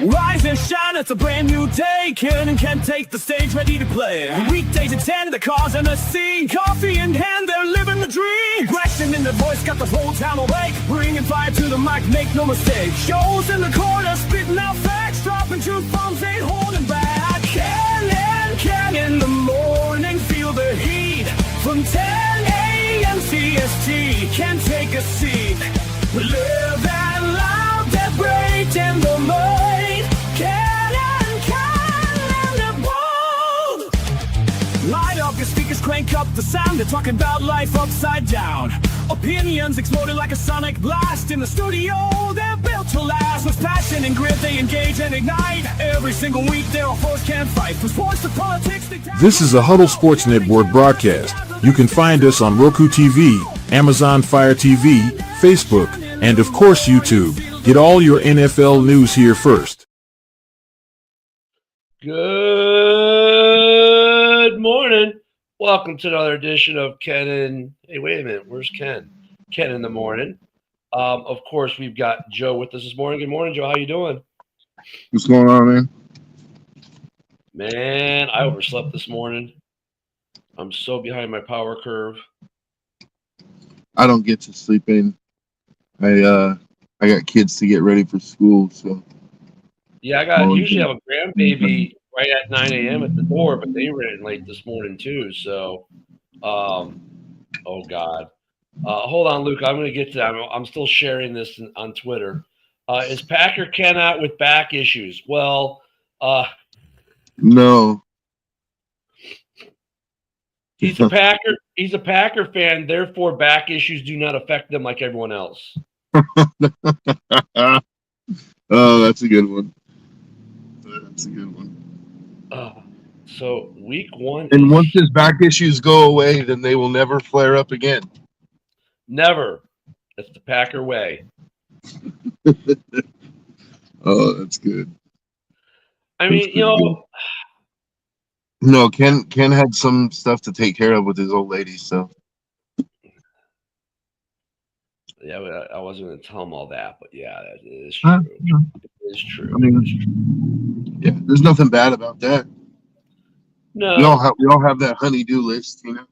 Rise and shine, it's a brand new day. Ken can take the stage, ready to play. Weekdays at 10, the cars in the scene. Coffee in hand, they're living the dream. Aggression in the voice, got the whole town awake. Bringing fire to the mic, make no mistake. Shows in the corner, spitting out facts. Dropping truth bombs, ain't holding back. Ken in the morning, feel the heat. From 10 a.m. CST, can take a seat. We live and loud, that break in the mind. Ken and the bold. Light up your speakers, crank up the sound. They're talking about life upside down. Opinions exploding like a sonic blast. In the studio, they're built to last. With passion and grit, they engage and ignite. Every single week, they're a force can't fight. From sports to politics, This is a Huddle Sports Network broadcast. You can find us on Roku TV, Amazon Fire TV, Facebook, and of course YouTube. Get all your NFL news here first. Good morning. Welcome to another edition of Ken and... Hey, wait a minute. Where's Ken? Ken in the morning. Of course, we've got Joe with us this morning. Good morning, Joe. How you doing? What's going on, man? Man, I overslept this morning. I'm so behind my power curve. I don't get to sleep in. I got kids to get ready for school, so Yeah, I usually have a grandbaby right at 9 a.m. at the door, but they ran late this morning too. So, oh God. Hold on, Luke. I'm going to get to that. I'm still sharing this on Twitter. Is Packer Ken out with back issues? Well, no. He's a Packer. He's a Packer fan. Therefore, back issues do not affect them like everyone else. Oh, that's a good one. That's a good one. So week one. And once his back issues go away, then they will never flare up again. Never. That's the Packer way. Oh, that's good. I mean, you know. No, Ken had some stuff to take care of with his old lady, so. Yeah, I wasn't going to tell him all that, but yeah, that is true. It is true. I mean, yeah, there's nothing bad about that. No. We all have that honey-do list, you know.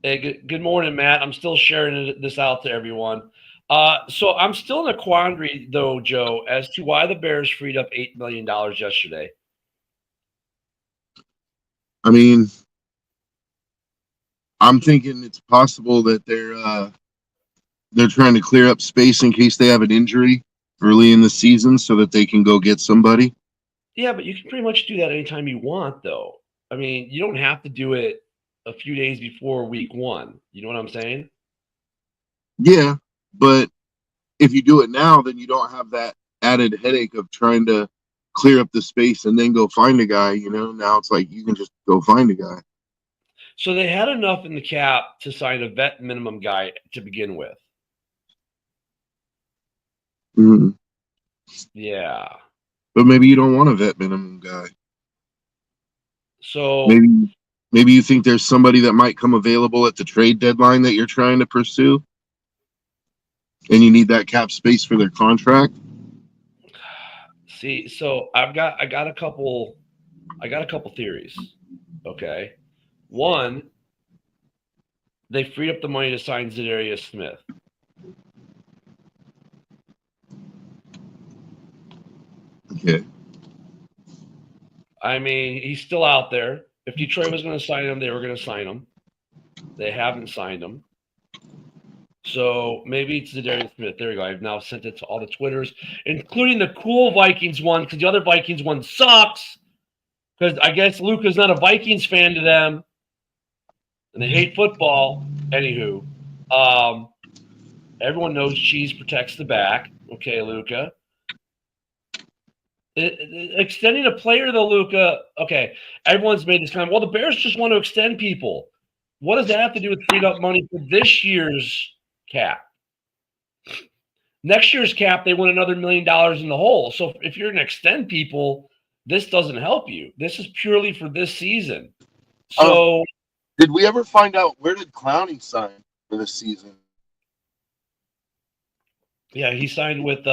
Hey, good morning, Matt. I'm still sharing this out to everyone. So I'm still in a quandary, though, Joe, as to why the Bears freed up $8 million yesterday. I mean, I'm thinking it's possible that they're trying to clear up space in case they have an injury early in the season so that they can go get somebody. Yeah, but you can pretty much do that anytime you want, though. I mean, you don't have to do it a few days before week one. You know what I'm saying? Yeah, but if you do it now, then you don't have that added headache of trying to clear up the space and then go find a guy, you know. Now it's like you can just go find a guy. So they had enough in the cap to sign a vet minimum guy to begin with. Mm-hmm. Yeah. But maybe you don't want a vet minimum guy. So maybe you think there's somebody that might come available at the trade deadline that you're trying to pursue, and you need that cap space for their contract. See, so I got a couple theories. Okay. One, they freed up the money to sign Zadarius Smith. Okay. I mean, he's still out there. If Detroit was going to sign him, they were going to sign him. They haven't signed him. So maybe it's Zadarius Smith. There we go. I've now sent it to all the Twitters, including the cool Vikings one, because the other Vikings one sucks. Because I guess Luca's not a Vikings fan to them, and they hate football. Anywho, everyone knows cheese protects the back. Okay, Luca. Extending a player, though, Luca. Okay, everyone's made this comment. Well, the Bears just want to extend people. What does that have to do with freed up money for this year's cap? Next year's cap, they want another $1 million in the hole. So if you're going to extend people, this doesn't help you. This is purely for this season. So did we ever find out where did Clowney sign for this season? Yeah, he signed with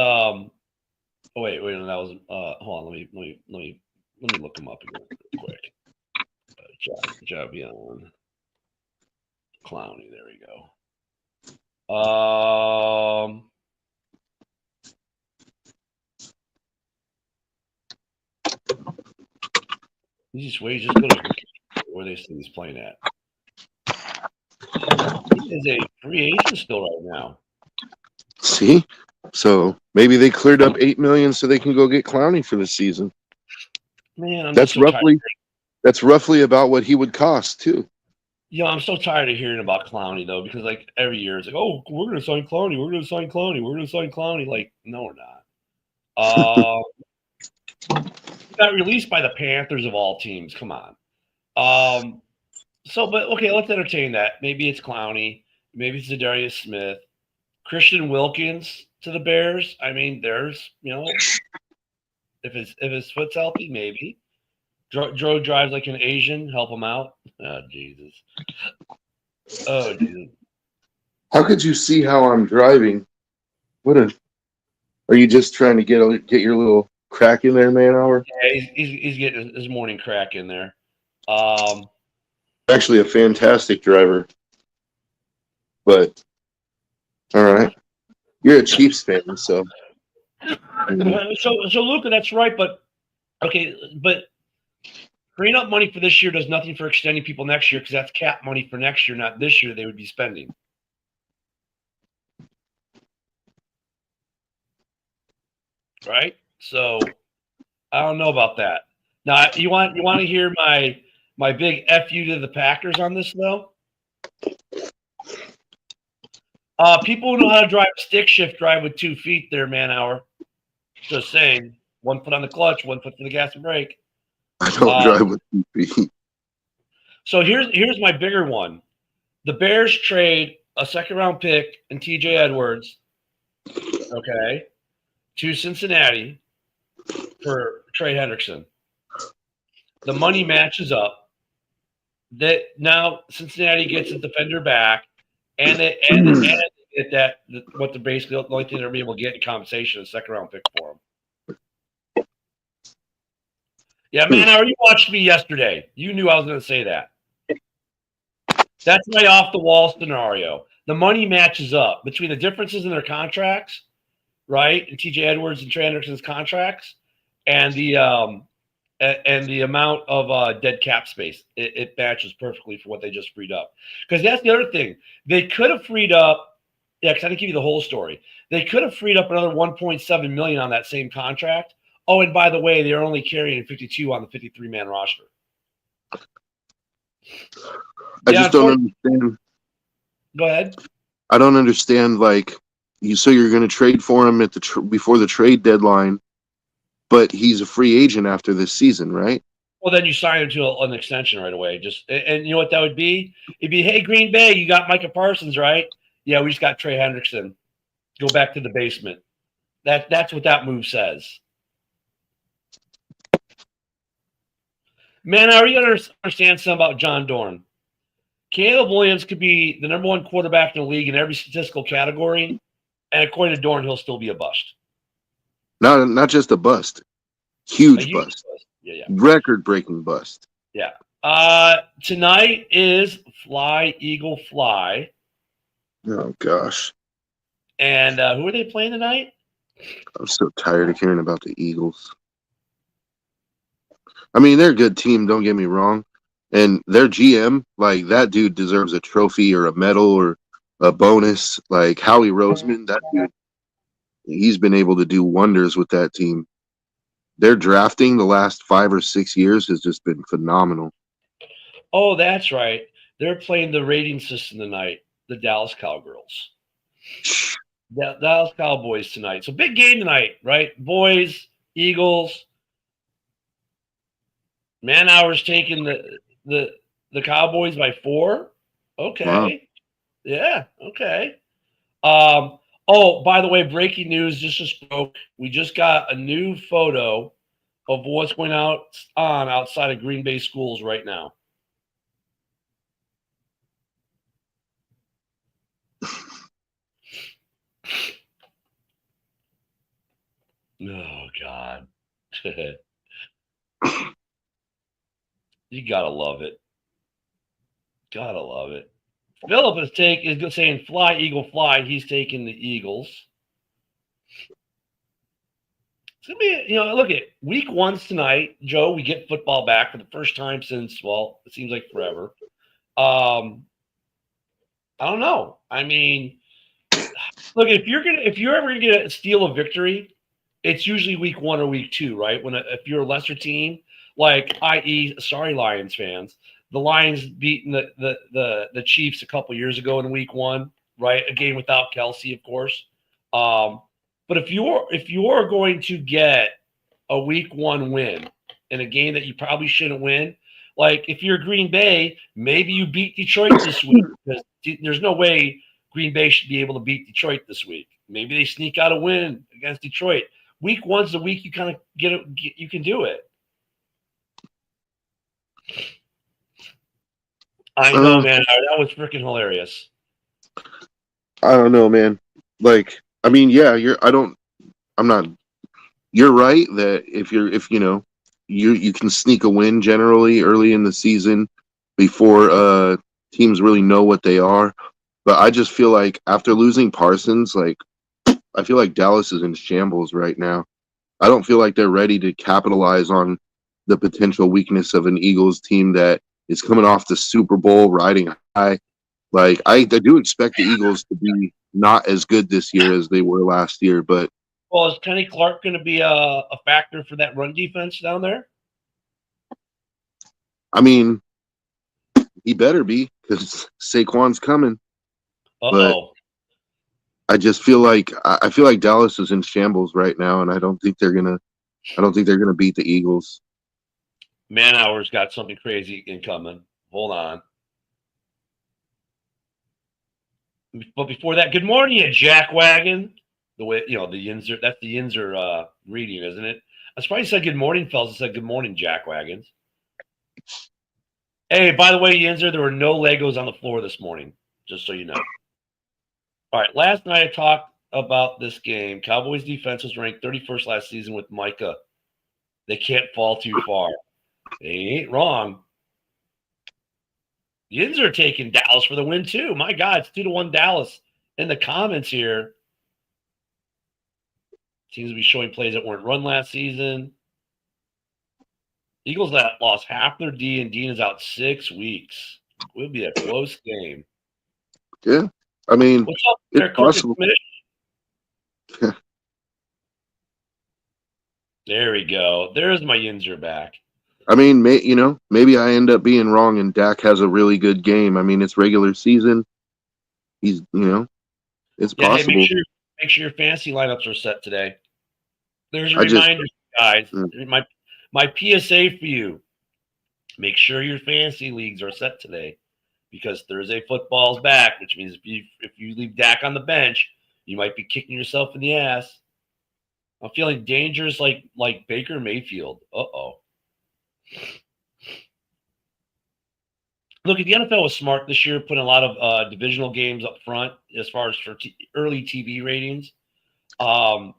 Oh wait, no, that was hold on, let me look him up again real quick. Javion Clowney, there we go. Just go to where they say he's playing at. He is a free agent still right now. See, so maybe they cleared up $8 million so they can go get Clowney for the season. Man, I'm That's just so tired. That's roughly about what he would cost too. I'm so tired of hearing about Clowney though, because like every year it's like, oh, we're gonna sign Clowney, we're gonna sign Clowney, we're gonna sign Clowney. Like, no, we're not. He got released by the Panthers of all teams. Come on. But okay, let's entertain that. Maybe it's Clowney, maybe it's Zadarius Smith, Christian Wilkins to the Bears. I mean, there's if his foot's healthy, maybe. Joe drives like an Asian. Help him out. Oh Jesus. Oh Jesus. How could you see how I'm driving? Are you just trying to get your little crack in there, man hour? Yeah, he's getting his morning crack in there. Actually a fantastic driver. But all right. You're a Chiefs fan, so so Luca, that's right, but okay, but freeing up money for this year does nothing for extending people next year because that's cap money for next year, not this year they would be spending. Right? So I don't know about that. Now you want to hear my big FU to the Packers on this though? People who know how to drive stick shift drive with 2 feet there, man hour. Just saying. 1 foot on the clutch, 1 foot for the gas and brake. I don't drive with 2 feet. So here's my bigger one. The Bears trade a second-round pick and TJ Edwards, okay, to Cincinnati for Trey Hendrickson. The money matches up. That now Cincinnati gets a defender back, and they get that what they're basically the only thing they're able to get in compensation is a second-round pick for them. Yeah, man, how you watched me yesterday? You knew I was going to say that. That's my off-the-wall scenario. The money matches up between the differences in their contracts, right, and TJ Edwards and Trey Hendrickson's contracts, and the amount of dead cap space. It matches perfectly for what they just freed up. Because that's the other thing. They could have freed up – yeah, because I didn't give you the whole story. They could have freed up another $1.7 million on that same contract. Oh, and by the way, they're only carrying 52 on the 53-man roster. I just don't understand. Go ahead. I don't understand. Like you're going to trade for him at before the trade deadline, but he's a free agent after this season, right? Well, then you sign him to an extension right away. And you know what that would be? It'd be, hey, Green Bay, you got Micah Parsons, right? Yeah, we just got Trey Hendrickson. Go back to the basement. That's what that move says. Man, are you going to understand something about John Dorn? Caleb Williams could be the number 1 quarterback in the league in every statistical category, and according to Dorn, he'll still be a bust. Not just a bust. Huge bust. Yeah. Record-breaking bust. Yeah. Tonight is Fly, Eagle, Fly. Oh, gosh. And who are they playing tonight? I'm so tired of hearing about the Eagles. I mean, they're a good team, don't get me wrong. And their GM, like, that dude deserves a trophy or a medal or a bonus. Like, Howie Roseman, that dude, he's been able to do wonders with that team. Their drafting the last 5 or 6 years has just been phenomenal. Oh, that's right. They're playing the rating system tonight, the Dallas Cowgirls. Dallas Cowboys tonight. So big game tonight, right? Boys, Eagles. Man hour's taking the Cowboys by 4. Okay. Wow. Yeah. Okay. Oh, by the way, breaking news just broke. We just got a new photo of what's going on outside of Green Bay schools right now. Oh God. You gotta love it. Gotta love it. Philip is saying fly, Eagle, fly. He's taking the Eagles. It's gonna be, look at week one's tonight, Joe. We get football back for the first time since, well, it seems like forever. I don't know. I mean, look, if you're ever gonna steal a victory, it's usually week one or week two, right? If you're a lesser team, like i.e., sorry, Lions fans, the Lions beating the Chiefs a couple years ago in week one, right? A game without Kelsey, of course. But if you're going to get a week one win in a game that you probably shouldn't win, like if you're Green Bay, maybe you beat Detroit this week because there's no way Green Bay should be able to beat Detroit this week. Maybe they sneak out a win against Detroit. Week one's the week you kind of you can do it. I know, man. That was freaking hilarious. I don't know, man. Like, I mean, yeah, you're right that if you can sneak a win generally early in the season before teams really know what they are. But I just feel like after losing Parsons, like I feel like Dallas is in shambles right now. I don't feel like they're ready to capitalize on the potential weakness of an Eagles team that is coming off the Super Bowl riding high. Like I do expect the Eagles to be not as good this year as they were last year, but is Kenny Clark going to be a factor for that run defense down there? I mean, he better be because Saquon's coming. But I just feel like Dallas is in shambles right now, and I don't think they're gonna beat the Eagles. Man-Hour's got something crazy incoming. Hold on. But before that, good morning, you jackwagon. The way the Yinzer, that's the Yinzer reading, isn't it? I probably said good morning, fellas. I said good morning, jackwagons. Hey, by the way, Yinzer, there were no Legos on the floor this morning, just so you know. All right, last night I talked about this game. Cowboys defense was ranked 31st last season with Micah. They can't fall too far. They ain't wrong. Yinzer taking Dallas for the win, too. My God, it's 2-1 Dallas. In the comments here, seems to be showing plays that weren't run last season. Eagles that lost half their D, and Dean is out 6 weeks. It would be a close game. Yeah, I mean, what's up there, it's possible. There we go. There's my Yinzer back. I mean, maybe I end up being wrong and Dak has a really good game. I mean, it's regular season. He's, it's possible. Hey, make sure your fantasy lineups are set today. There's a reminder, guys. My PSA for you. Make sure your fantasy leagues are set today because Thursday football's back, which means if you leave Dak on the bench, you might be kicking yourself in the ass. I'm feeling dangerous like Baker Mayfield. Uh-oh. Look, the NFL was smart this year, putting a lot of divisional games up front as far as for early TV ratings. The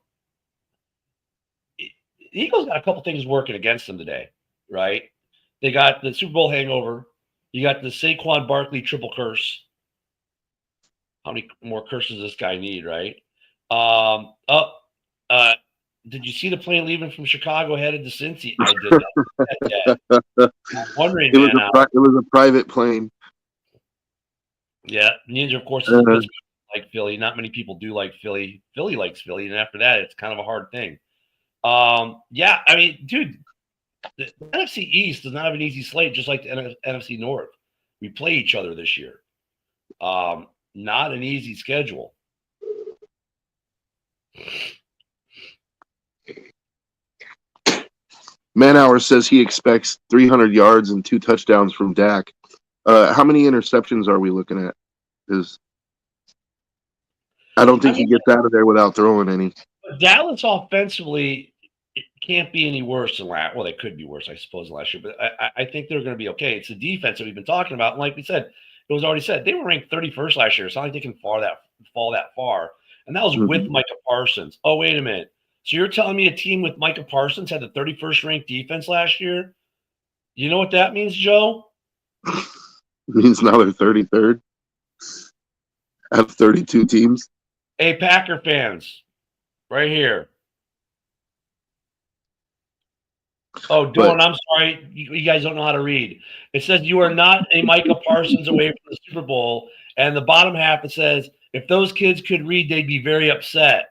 Eagles got a couple things working against them today, right? They got the Super Bowl hangover. You got the Saquon Barkley triple curse. How many more curses does this guy need, right? Did you see the plane leaving from Chicago headed to Cincy? I did not. I'm wondering, it was a private plane. Yeah, Ninja, of course, is like Philly. Not many people do like Philly. Philly likes Philly, and after that, it's kind of a hard thing. Yeah, I mean, dude, the NFC East does not have an easy slate, just like the NFC North. We play each other this year. Not an easy schedule. Man-Hour says he expects 300 yards and 2 touchdowns from Dak. How many interceptions are we looking at? Because I don't think he gets out of there without throwing any. Dallas offensively, it can't be any worse than last. Well, they could be worse, I suppose, last year. But I think they're going to be okay. It's the defense that we've been talking about. And like we said, it was already said, they were ranked 31st last year. It's not like they can fall that far. And that was with Micah Parsons. Oh, wait a minute. So you're telling me a team with Micah Parsons had the 31st ranked defense last year? You know what that means, Joe? It means now they're 33rd out of 32 teams. Hey, Packer fans, right here. Oh, Dawn, I'm sorry. You guys don't know how to read. It says you are not a Micah Parsons away from the Super Bowl. And the bottom half, it says, if those kids could read, they'd be very upset.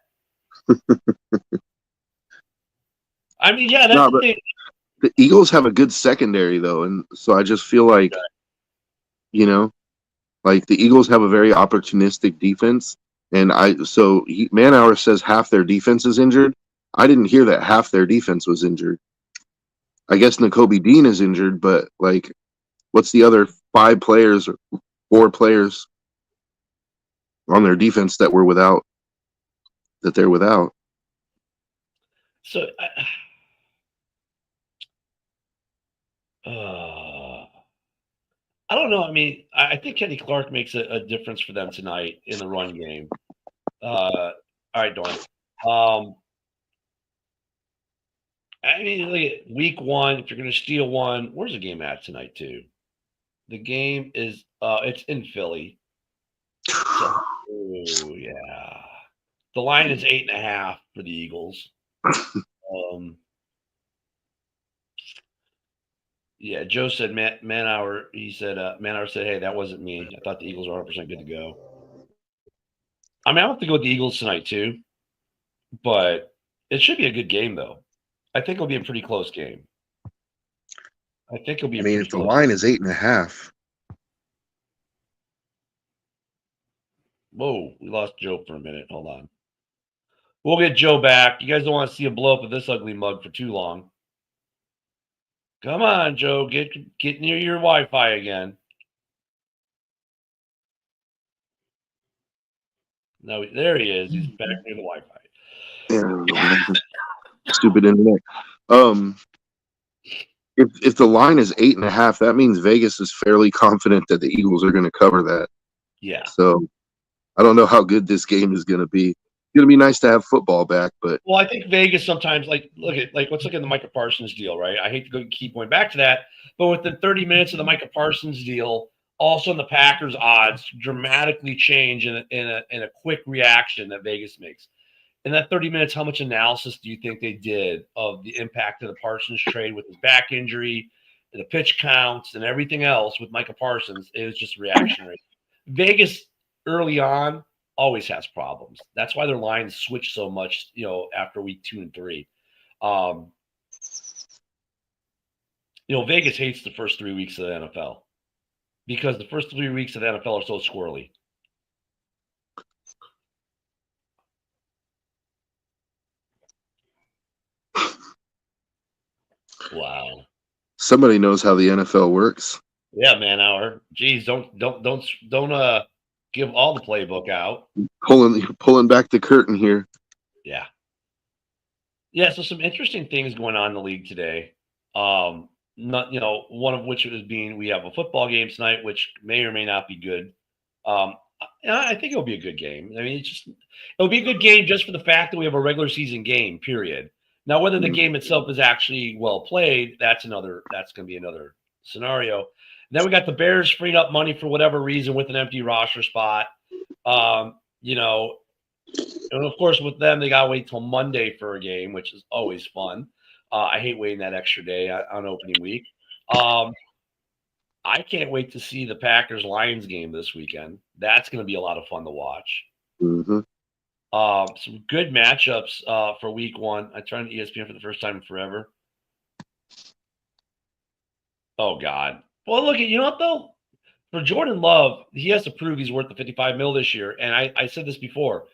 I mean, yeah, that's No, the thing. The Eagles have a good secondary, though. And so I just feel like, you know, like the Eagles have a very opportunistic defense. And Manauer says half their defense is injured. I didn't hear that half their defense was injured. I guess Nakobe Dean is injured, but like, what's the other 5 players or 4 players on their defense that they're without? So, I don't know. I mean, I think Kenny Clark makes a difference for them tonight in the run game. All right, Dawn. I mean, look at week 1. If you're going to steal one, where's the game at tonight, too? The game is it's in Philly. So, oh yeah, the line is 8.5 for the Eagles. Yeah, Joe said Manauer. He said Manauer said, "Hey, that wasn't me. I thought the Eagles were 100% good to go." I mean, I have to go with the Eagles tonight too, but it should be a good game though. I think it'll be a pretty close game. I think it'll be. If the line is 8.5. Whoa, we lost Joe for a minute. Hold on. We'll get Joe back. You guys don't want to see a blow up of this ugly mug for too long. Come on, Joe. Get near your Wi-Fi again. No, there he is. He's back near the Wi-Fi. Yeah, stupid internet. If the line is 8.5, that means Vegas is fairly confident that the Eagles are going to cover that. Yeah. So I don't know how good this game is going to be. It's going to be nice to have football back, but well, I think Vegas sometimes let's look at the Micah Parsons deal, right? I hate to keep going back to that, but within 30 minutes of the Micah Parsons deal, all of a sudden the Packers odds dramatically change in a quick reaction that Vegas makes. In that 30 minutes, how much analysis do you think they did of the impact of the Parsons trade with his back injury, the pitch counts, and everything else with Micah Parsons? It was just reactionary. Vegas early on always has problems. That's why their lines switch so much, after week 2 and 3. Vegas hates the first 3 weeks of the NFL because the first 3 weeks of the NFL are so squirrely. Wow. Somebody knows how the NFL works. Yeah, Manauer. Geez, don't give all the playbook out. Pulling back the curtain here. Yeah. Yeah, so some interesting things going on in the league today. One of which is we have a football game tonight, which may or may not be good. I think it'll be a good game. I mean, it'll be a good game just for the fact that we have a regular season game, period. Now, whether the game itself is actually well played, that's going to be another scenario. And then we got the Bears freeing up money for whatever reason with an empty roster spot. And of course, with them, they got to wait till Monday for a game, which is always fun. I hate waiting that extra day on opening week. I can't wait to see the Packers-Lions game this weekend. That's going to be a lot of fun to watch. Mm-hmm. Some good matchups for week 1. I turned to ESPN for the first time in forever. Oh, God. Well, look, you know what, though? For Jordan Love, he has to prove he's worth the $55 million this year. And I said this before.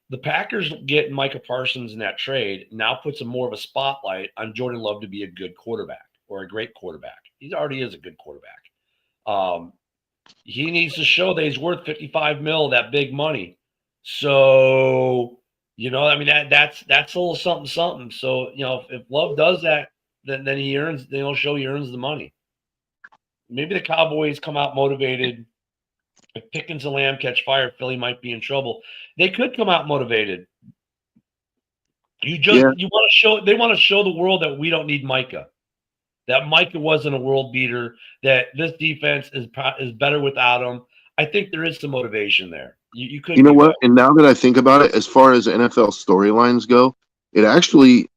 The Packers getting Micah Parsons in that trade now puts more of a spotlight on Jordan Love to be a good quarterback or a great quarterback. He already is a good quarterback. He needs to show that he's worth $55 million, that big money. So, that's a little something. So, if Love does that, then he'll show he earns the money. Maybe the Cowboys come out motivated. If Pickens and Lamb catch fire, Philly might be in trouble. They could come out motivated. You Yeah. want to show they want to show the world that we don't need Micah. That Micah wasn't a world beater. That this defense is better without him. I think there is some motivation there. You You couldn't know be what? wrong. And now that I think about it, as far as NFL storylines go, it actually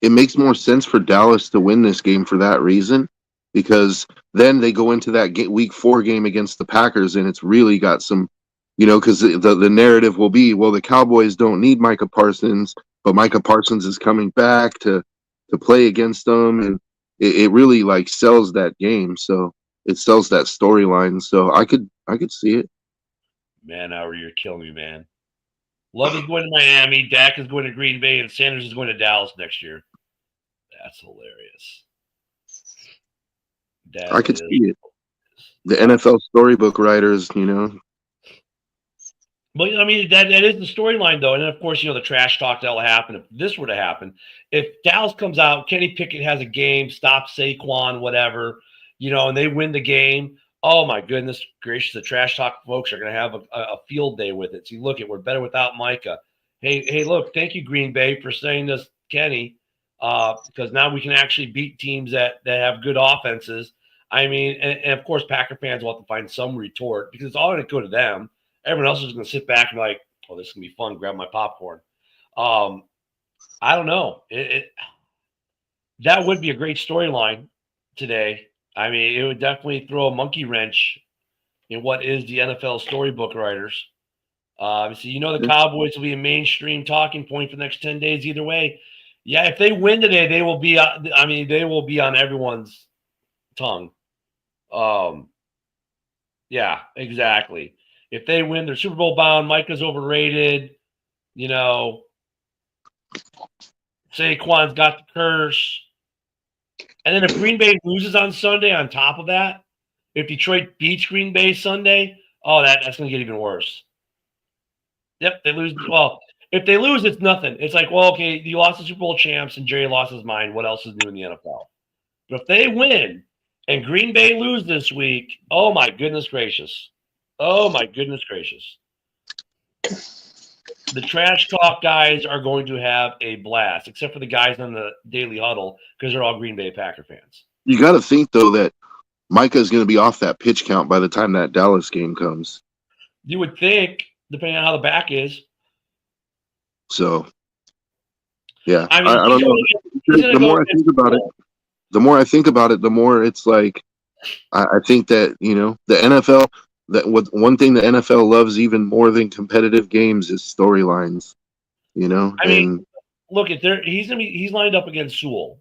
it makes more sense for Dallas to win this game for that reason, because then they go into that week 4 game against the Packers, and it's really got some, because the narrative will be, well, the Cowboys don't need Micah Parsons, but Micah Parsons is coming back to play against them, and it really like sells that game. So it sells that storyline. So I could see it. Man, Howard, you're killing me, man. Love is going to Miami. Dak is going to Green Bay, and Sanders is going to Dallas next year. That's hilarious. I could see it. The NFL storybook writers, But I mean, that is the storyline, though. And then, of course, the trash talk that'll happen if this were to happen. If Dallas comes out, Kenny Pickett has a game, stops Saquon, whatever, and they win the game. Oh my goodness gracious! The trash talk folks are going to have a field day with it. See, look, we're better without Micah. Hey, look, thank you, Green Bay, for saying this, Kenny, because now we can actually beat teams that have good offenses. I mean, and of course, Packer fans will have to find some retort because it's all going to go to them. Everyone else is going to sit back and be like, "Oh, this is going to be fun." Grab my popcorn. I don't know. That would be a great storyline today. I mean, it would definitely throw a monkey wrench in what is the NFL storybook writers. So the Cowboys will be a mainstream talking point for the next 10 days either way. Yeah, if they win today, they will be. They will be on everyone's tongue. Yeah, exactly. If they win, they're Super Bowl bound. Micah's overrated. Saquon's got the curse. And then if Green Bay loses on Sunday, on top of that, if Detroit beats Green Bay Sunday, that's going to get even worse. Yep, they lose. Well, if they lose, it's nothing. It's like, well, okay, you lost the Super Bowl champs and Jerry lost his mind. What else is new in the NFL? But if they win and Green Bay lose this week, oh my goodness gracious. Oh my goodness gracious. The trash talk guys are going to have a blast, except for the guys on the Daily Huddle, because they're all Green Bay Packer fans. You got to think, though, that Micah is going to be off that pitch count by the time that Dallas game comes. You would think, depending on how the back is. So, yeah. I mean, I don't know. The more I think about it, the more it's like, I think that, the NFL, one thing the NFL loves even more than competitive games is storylines, I mean, look at he's lined up against Sewell,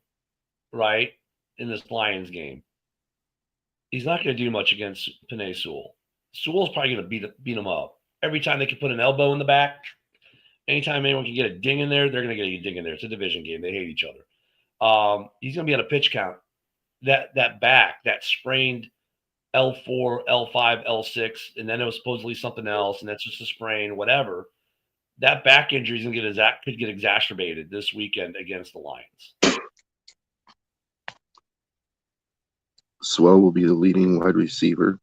right, in this Lions game. He's not going to do much against Penei Sewell. Sewell's probably going to beat him up every time they can put an elbow in the back. Anytime anyone can get a ding in there, they're going to get a ding in there. It's a division game; they hate each other. He's going to be on a pitch count. That back, that sprained L4, L5, L6, and then it was supposedly something else, and that's just a sprain, whatever. That back injury could get exacerbated this weekend against the Lions. Swell will be the leading wide receiver.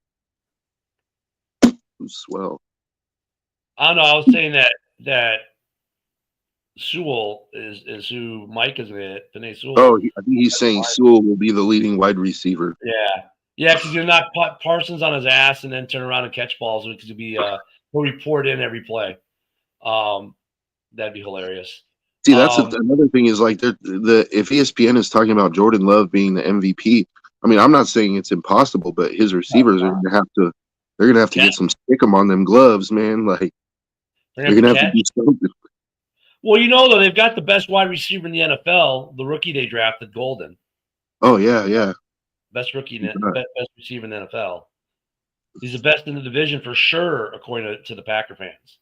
Who's Swell? I don't know. I was saying that Sewell is who Mike is going to hit. Penei Sewell. Oh, I think he's saying Sewell will be the leading wide receiver. Yeah, because you're not Parsons on his ass and then turn around and catch balls, because he'll report in every play. That'd be hilarious. See, that's another thing is like if ESPN is talking about Jordan Love being the MVP, I mean, I'm not saying it's impossible, but his receivers are going to have to. They're going to have to get some stick 'em on them gloves, man. Like they're going to have to do something. Well, though, they've got the best wide receiver in the NFL, the rookie they drafted, Golden. Oh yeah. Best best receiver in the NFL. He's the best in the division for sure, according to the Packer fans.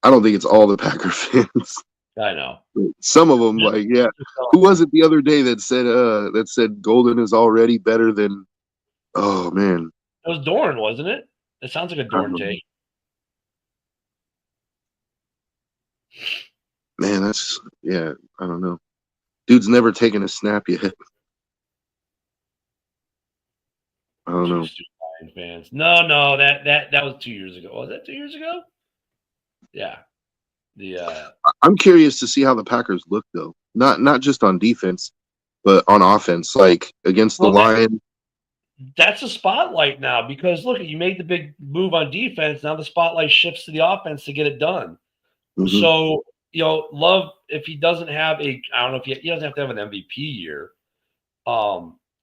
I don't think it's all the Packer fans. I know. Some of them, like, yeah. Who was it the other day that said Golden is already better than? Oh man, it was Dorn, wasn't it? It sounds like a Dorn take. Man, I don't know. Dude's never taken a snap yet. I don't know. Fans. No, that was 2 years ago. Was that 2 years ago? Yeah. I'm curious to see how the Packers look, though. Not just on defense, but on offense, like against the Well, Lions. that's a spotlight now because look, you made the big move on defense. Now the spotlight shifts to the offense to get it done. Mhm. So, Love, if he doesn't have I don't know if he doesn't have to have an MVP year.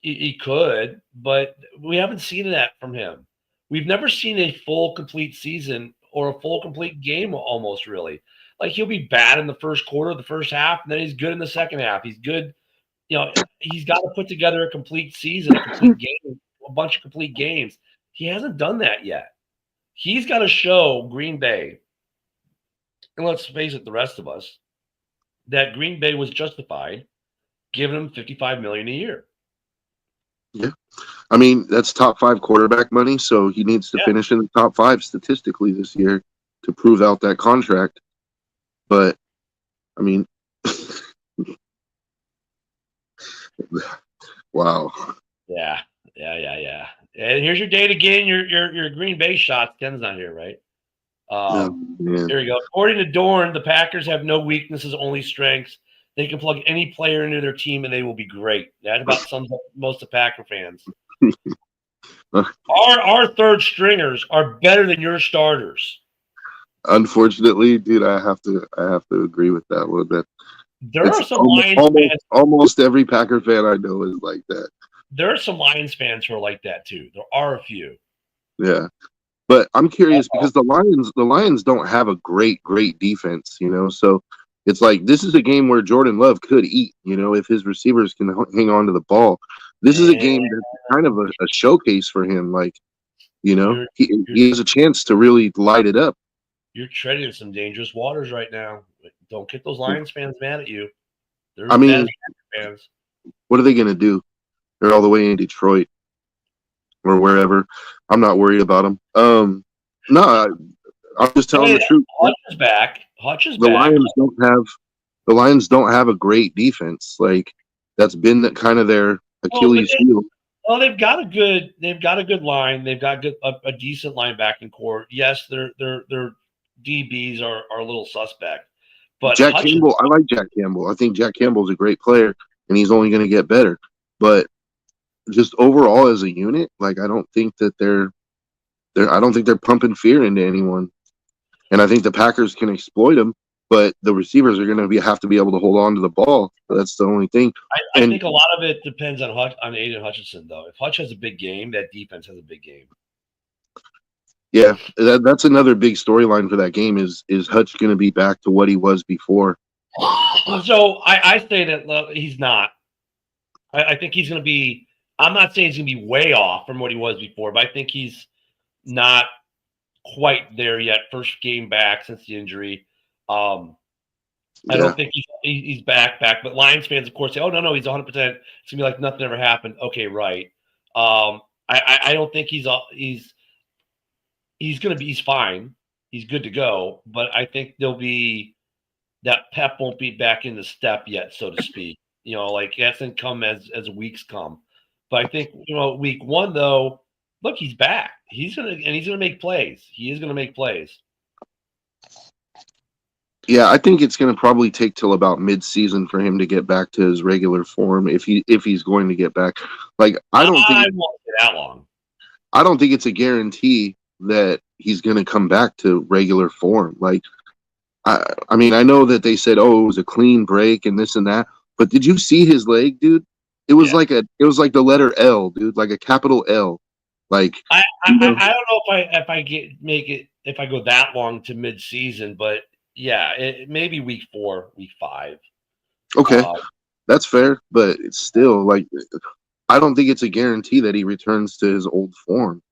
He could, but we haven't seen that from him. We've never seen a full, complete season or a full, complete game almost really. Like he'll be bad in the first quarter, the first half, and then he's good in the second half. He's good. He's got to put together a complete season, a complete game, a bunch of complete games. He hasn't done that yet. He's got to show Green Bay, and let's face it, the rest of us, that Green Bay was justified giving him $55 million a year. Yeah, I mean that's top 5 quarterback money, so he needs to finish in the top 5 statistically this year to prove out that contract. But I mean, wow. Yeah. And here's your date again. Your Green Bay shots. Ken's not here, right? Yeah. Here we go. According to Dorn, the Packers have no weaknesses, only strengths. They can plug any player into their team and they will be great. That about sums up most of Packer fans. Our third stringers are better than your starters. Unfortunately, dude, I have to agree with that a little bit. There are some Lions fans. Almost every Packer fan I know is like that. There are some Lions fans who are like that too. There are a few. Yeah. But I'm curious because the Lions don't have a great defense, so it's like this is a game where Jordan Love could eat, if his receivers can hang on to the ball. This is a game that's kind of a showcase for him. Like, he has a chance to really light it up. You're treading some dangerous waters right now. Don't get those Lions fans mad at you. They're fans. What are they going to do? They're all the way in Detroit or wherever. I'm not worried about them. No, I'm just telling the truth. Hutch is back. The Lions don't have a great defense. Like that's been kind of their Achilles heel. Well, they've got a good line. They've got a decent linebacking core. Yes, their DBs are a little suspect. But Jack Campbell, I like Jack Campbell. I think Jack Campbell's a great player, and he's only going to get better. But just overall as a unit, like I don't think that they're pumping fear into anyone. And I think the Packers can exploit them, but the receivers are going to have to be able to hold on to the ball. That's the only thing. I think a lot of it depends on Aiden Hutchinson, though. If Hutch has a big game, that defense has a big game. Yeah, that's another big storyline for that game is Hutch going to be back to what he was before? So I say that he's not. I think he's going to be – I'm not saying he's going to be way off from what he was before, but I think he's not quite there yet. First game back since the injury. I don't think he's back. But Lions fans, of course, say, "Oh no, he's 100%. It's gonna be like nothing ever happened." Okay, right. I don't think he's fine. He's good to go, but I think there'll be that pep won't be back in the step yet, so to speak. Like that's gonna come as weeks come. But I think week 1 though, look, he's back. He's gonna make plays. He is gonna make plays. Yeah, I think it's going to probably take till about mid-season for him to get back to his regular form if he's going to get back. Like I won't take that long. I don't think it's a guarantee that he's going to come back to regular form. Like I mean, I know that they said, "Oh, it was a clean break and this and that," but did you see his leg, dude? It was like the letter L, dude, like a capital L. Like I don't know if I go that long to mid-season, but yeah, maybe week 4, week 5. Okay, that's fair, but it's still like I don't think it's a guarantee that he returns to his old form.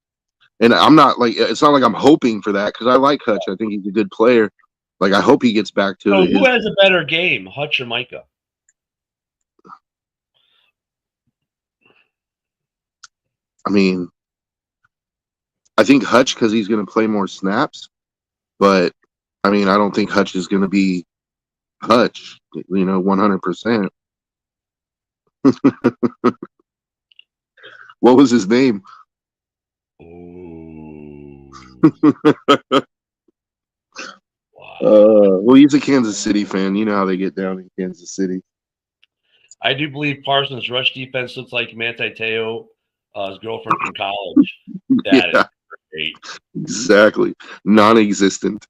And I'm not like it's not like I'm hoping for that because I like Hutch. I think he's a good player. Like I hope he gets back to. So who has a better game, Hutch or Micah? I mean, I think Hutch because he's going to play more snaps, but I mean, I don't think Hutch is going to be Hutch, 100%. What was his name? Ooh. Wow. Well, he's a Kansas City fan. You know how they get down in Kansas City. I do believe Parsons' rush defense looks like Manti Te'o, his girlfriend from college. That Yeah, is great. exactly. Non-existent.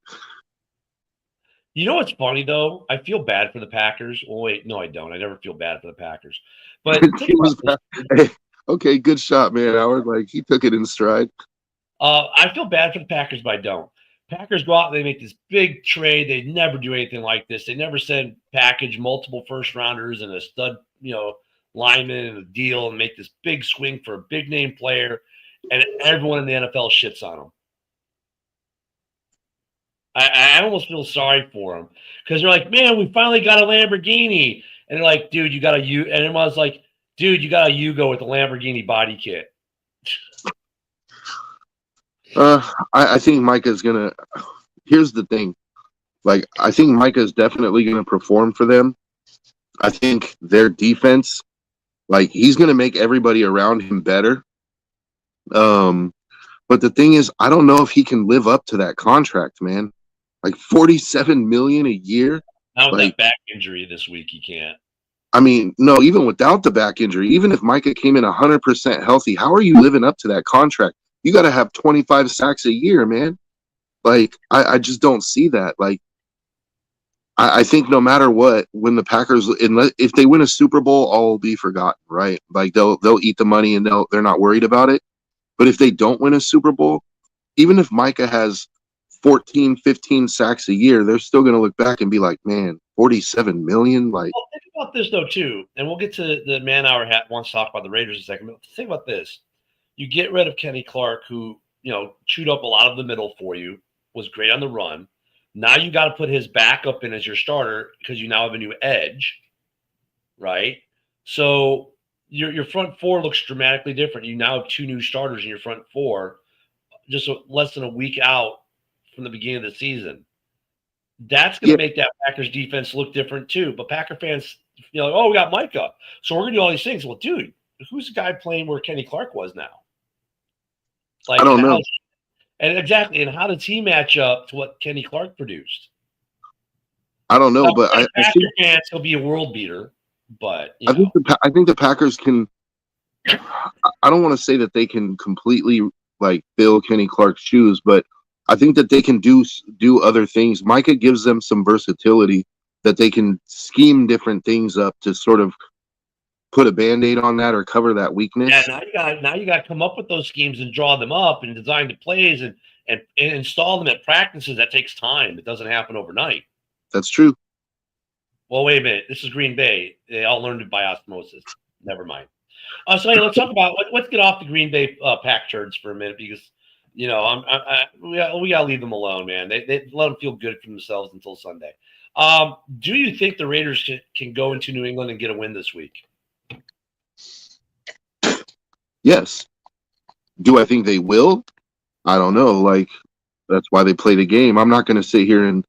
You know what's funny though? I feel bad for the Packers. Well, wait, no, I don't. I never feel bad for the Packers. But think He was about this. hey, okay. Good shot, man. Howard, like he took it in stride. I feel bad for the Packers, but I don't. Packers go out, they make this big trade. They never do anything like this. They never send package multiple first rounders and a stud, lineman and a deal and make this big swing for a big name player, and everyone in the NFL shits on them. I almost feel sorry for them because they're like, man, we finally got a Lamborghini, and they're like, dude, you got a U, and everyone's like, dude, you got a Yugo with a Lamborghini body kit. I think Micah's gonna. Here's the thing, like I think Micah's definitely gonna perform for them. I think their defense, like he's gonna make everybody around him better. But the thing is, I don't know if he can live up to that contract, man. Like $47 million a year. Now with Like, that back injury this week, he can't. I mean, no, even without the back injury, even if Micah came in 100% healthy, how are you living up to that contract? You got to have 25 sacks a year, man. Like, I just don't see that. Like, I think no matter what, when the Packers, if they win a Super Bowl, all will be forgotten, right? Like they'll eat the money and they're not worried about it. But if they don't win a Super Bowl, even if Micah has 14, 15 sacks a year, they're still going to look back and be like, man, 47 million. Like, Well, think about this though too, and we'll get to the man hour hat wants to talk about the Raiders in a second. But think about this: you get rid of Kenny Clark, who chewed up a lot of the middle for you, was great on the run. Now you got to put his backup in as your starter because you now have a new edge, right? So your front four looks dramatically different. You now have two new starters in your front four, just less than a week out from the beginning of the season. That's going to make that Packers defense look different too. But Packer fans, oh, we got Micah, so we're going to do all these things. Well, dude, who's the guy playing where Kenny Clark was now? Like, I don't know. And exactly, and how does he match up to what Kenny Clark produced? I don't know, but I think fans, he'll be a world beater. But I think the Packers can. I don't want to say that they can completely like fill Kenny Clark's shoes, but I think that they can do other things. Micah gives them some versatility that they can scheme different things up to sort of put a Band-Aid on that or cover that weakness. Yeah, now you got to come up with those schemes and draw them up and design the plays and install them at practices. That takes time. It doesn't happen overnight. That's true. Well, wait a minute. This is Green Bay. They all learned it by osmosis. Never mind. So hey, let's talk about let's get off the Green Bay pack turds for a minute because we gotta leave them alone, man. They let them feel good for themselves until Sunday. Do you think the Raiders can go into New England and get a win this week? Yes. Do I think they will? I don't know. Like that's why they play the game. I'm not going to sit here and.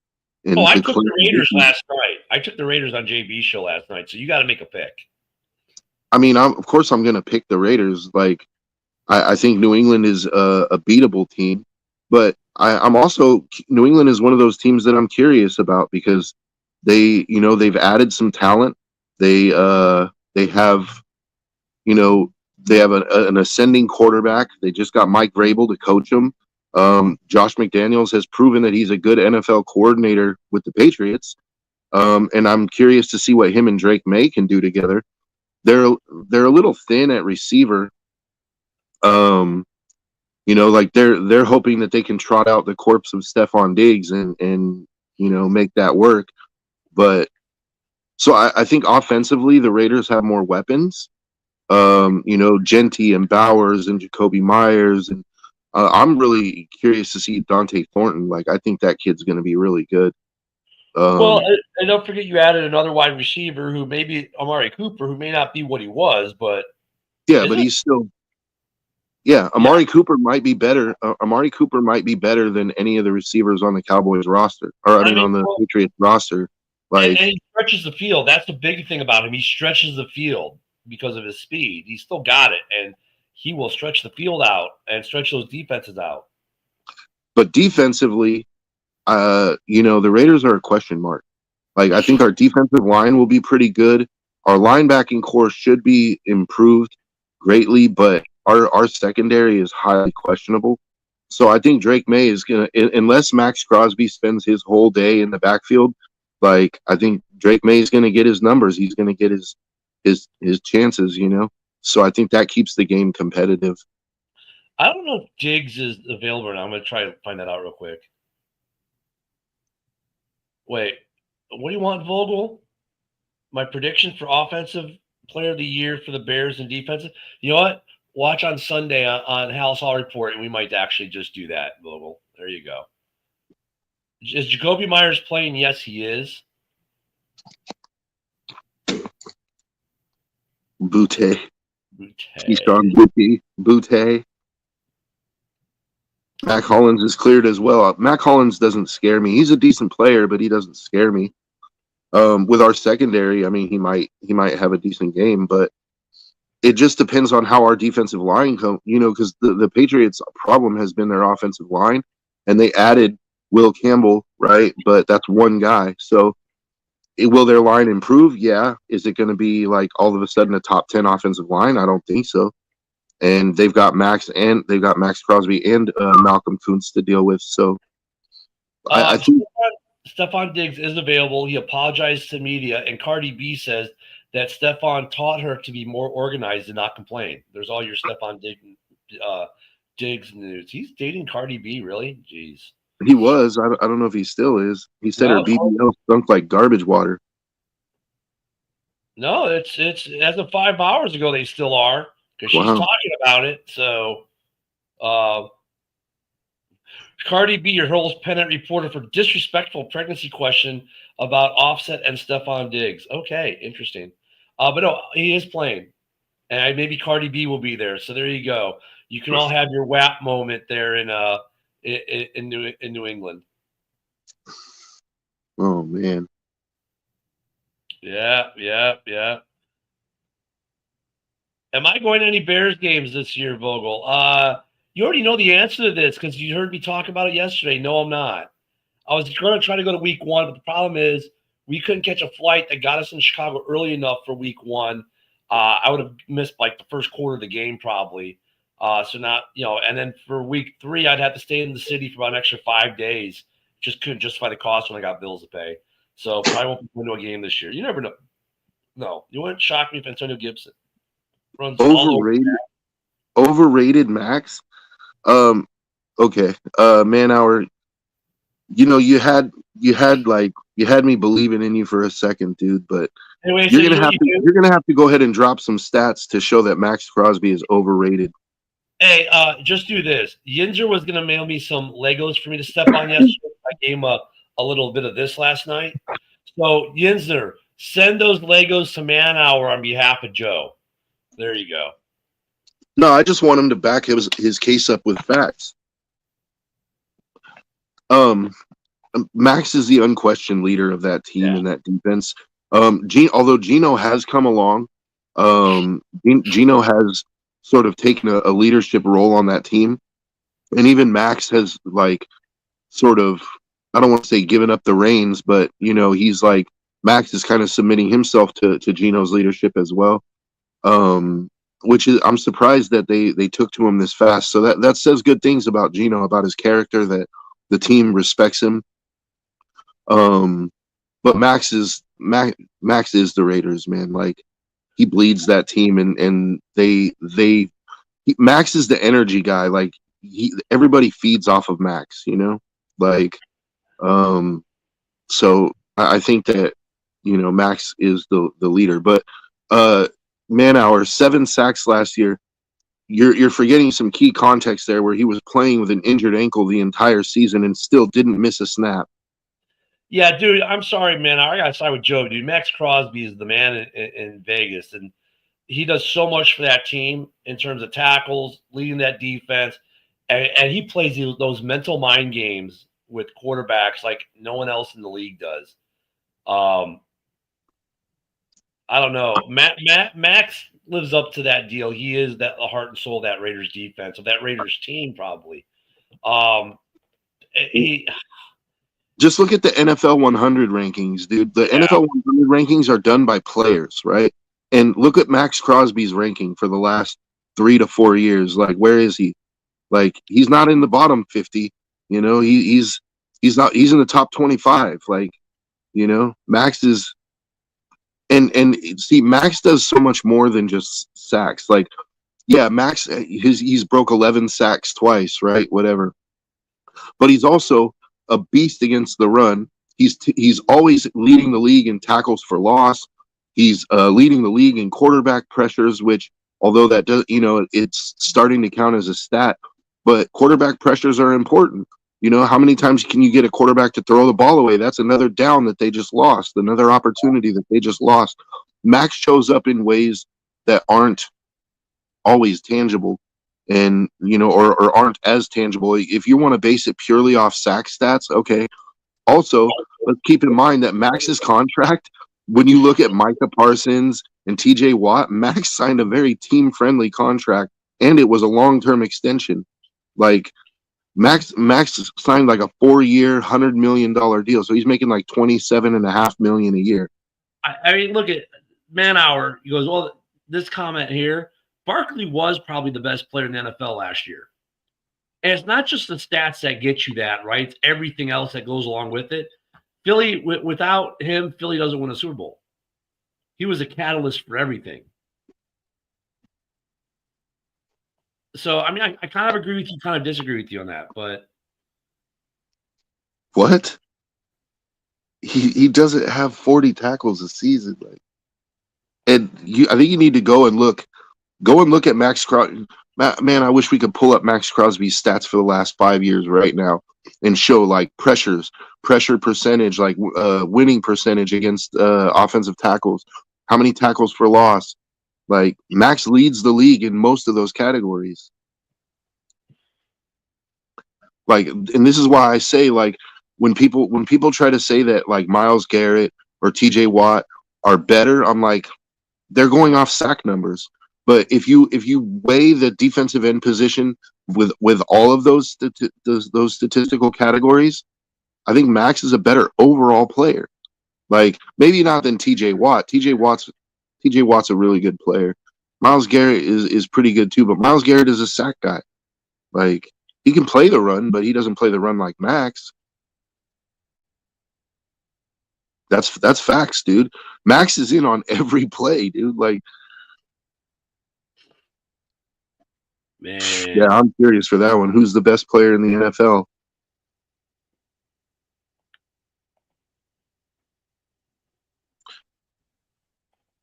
I took the Raiders last night. I took the Raiders on JB's show last night, so you got to make a pick. I mean, of course, I'm going to pick the Raiders. Like, I think New England is a beatable team, but I'm also New England is one of those teams that I'm curious about because they've added some talent. They have an ascending quarterback. They just got Mike Vrabel to coach them. Josh McDaniels has proven that he's a good NFL coordinator with the Patriots. And I'm curious to see what him and Drake May can do together. They're a little thin at receiver. Like they're hoping that they can trot out the corpse of Stephon Diggs and make that work. But so I think offensively the Raiders have more weapons. Genty and Bowers and Jacoby Myers and I'm really curious to see Dante Thornton. Like, I think that kid's going to be really good. And don't forget you added another wide receiver who may be Amari Cooper, who may not be what he was, but he's still. Yeah, Amari Cooper might be better. Amari Cooper might be better than any of the receivers on the Cowboys roster, or on the Patriots roster. Like, and he stretches the field. That's the big thing about him. He stretches the field because of his speed. He's still got it, and he will stretch the field out and stretch those defenses out. But defensively, the Raiders are a question mark. Like, I think our defensive line will be pretty good. Our linebacking core should be improved greatly, but our secondary is highly questionable. So I think Drake May is gonna, unless Max Crosby spends his whole day in the backfield, like I think Drake May is gonna get his numbers. He's gonna get his chances. So I think that keeps the game competitive. I don't know if Diggs is available now. I'm going to try to find that out real quick. Wait, what do you want, Vogel? My prediction for offensive player of the year for the Bears and defensive? You know what? Watch on Sunday on Hal's Hall Report, and we might actually just do that, Vogel. There you go. Is Jacoby Myers playing? Yes, he is. Butte. Keyshawn Butte. Mac Hollins is cleared as well. Mac Hollins doesn't scare me. He's a decent player, but he doesn't scare me. With our secondary, I mean, he might have a decent game, but it just depends on how our defensive line comes. Because the Patriots' problem has been their offensive line, and they added Will Campbell, right? But that's one guy. So will their line improve? Yeah. Is it going to be like all of a sudden a top 10 offensive line? I don't think so. And they've got Max Crosby and Malcolm Kuntz to deal with. So I think Stephon Diggs is available. He apologized to media, and Cardi B says that Stephon taught her to be more organized and not complain. There's all your Stephon Diggs news. He's dating Cardi B, really? Jeez. He was. I don't know if he still is. He said her BBL stunk like garbage water. No, it's as of 5 hours ago they still are, because she's talking about it. So, Cardi B, your Hurl's pennant reporter for disrespectful pregnancy question about Offset and Stephon Diggs. Okay, interesting. But no, he is playing, and maybe Cardi B will be there. So there you go. You can all have your WAP moment there in New England. Oh man. Yeah. Am I going to any Bears games this year, Vogel? You already know the answer to this because you heard me talk about it yesterday. No, I'm not. I was going to try to go to week 1, but the problem is we couldn't catch a flight that got us in Chicago early enough for week 1. I would have missed like the first quarter of the game probably. So not, and then for week 3, I'd have to stay in the city for about an extra 5 days. Just couldn't justify the cost when I got bills to pay. So probably won't be going to a game this year. You never know. No, you wouldn't shock me if Antonio Gibson runs overrated Max. Okay. Man hour. You had me believing in you for a second, dude, but anyway, you're gonna have to go ahead and drop some stats to show that Max Crosby is overrated. Hey, just do this. Yinzer was gonna mail me some Legos for me to step on yesterday. I gave him a little bit of this last night. So Yinzer, send those Legos to Man Hour on behalf of Joe. There you go. No, I just want him to back his case up with facts. Max is the unquestioned leader of that team and that defense. Although Geno has come along, Geno has sort of taken a leadership role on that team, and even Max has sort of, I don't want to say given up the reins, but he's like, Max is kind of submitting himself to Geno's leadership as well. Which is, I'm surprised that they took to him this fast. So that says good things about Geno, about his character, that the team respects him. But Max is the Raiders, man. Like, he bleeds that team, and Max is the energy guy. Like, everybody feeds off of Max, So I think that Max is the leader, but Man hour, 7 sacks last year. You're forgetting some key context there, where he was playing with an injured ankle the entire season and still didn't miss a snap. Yeah, dude, I'm sorry, man. I got to side with Joe, dude. Max Crosby is the man in Vegas, and he does so much for that team in terms of tackles, leading that defense, and he plays those mental mind games with quarterbacks like no one else in the league does. I don't know. Max lives up to that deal. He is the heart and soul of that Raiders defense, of that Raiders team, probably. Just look at the NFL 100 rankings, dude. The Yeah. NFL 100 rankings are done by players, right? And look at Max Crosby's ranking for the last 3 to 4 years. Like, where is he? Like, he's not in the bottom 50. You know, he's not. He's in the top 25. Like, you know, Max is. And see, Max does so much more than just sacks. Like, yeah, Max, he's broke 11 sacks twice, right? Whatever. But he's also a beast against the run. He's always leading the league in tackles for loss. He's leading the league in quarterback pressures, which although that does, you know, it's starting to count as a stat, but quarterback pressures are important. You know, how many times can you get a quarterback to throw the ball away? That's another down that they just lost, another opportunity that they just lost. Max shows up in ways that aren't always tangible, and you know, or aren't as tangible. If you want to base it purely off sack stats, okay. Also, let's keep in mind that Max's contract, when you look at Micah Parsons and TJ Watt, Max signed a very team friendly contract, and it was a long term extension. Like, Max signed like a 4-year, $100 million deal, so he's making like $27.5 million a year. I mean, look at Manhour. He goes, well, this comment here, Barkley was probably the best player in the NFL last year. And it's not just the stats that get you that, right? It's everything else that goes along with it. Philly, without him, Philly doesn't win a Super Bowl. He was a catalyst for everything. So, I mean, I kind of agree with you, kind of disagree with you on that, but What? He doesn't have 40 tackles a season, like, and I think you need to go and look at Max Crosby. Man, I wish we could pull up Max Crosby's stats for the last 5 years right now and show like pressure percentage, like winning percentage against offensive tackles, how many tackles for loss. Like, Max leads the league in most of those categories. Like, and this is why I say, like, when people try to say that like Myles Garrett or TJ Watt are better, I'm like, they're going off sack numbers. But if you weigh the defensive end position with all of those statistical categories, I think Max is a better overall player. Like, maybe not than TJ Watt. TJ Watt's a really good player. Myles Garrett is pretty good too, but Myles Garrett is a sack guy. Like, he can play the run, but he doesn't play the run like Max. That's facts, dude. Max is in on every play, dude. Like, man, yeah, I'm curious for that one. Who's the best player in the NFL?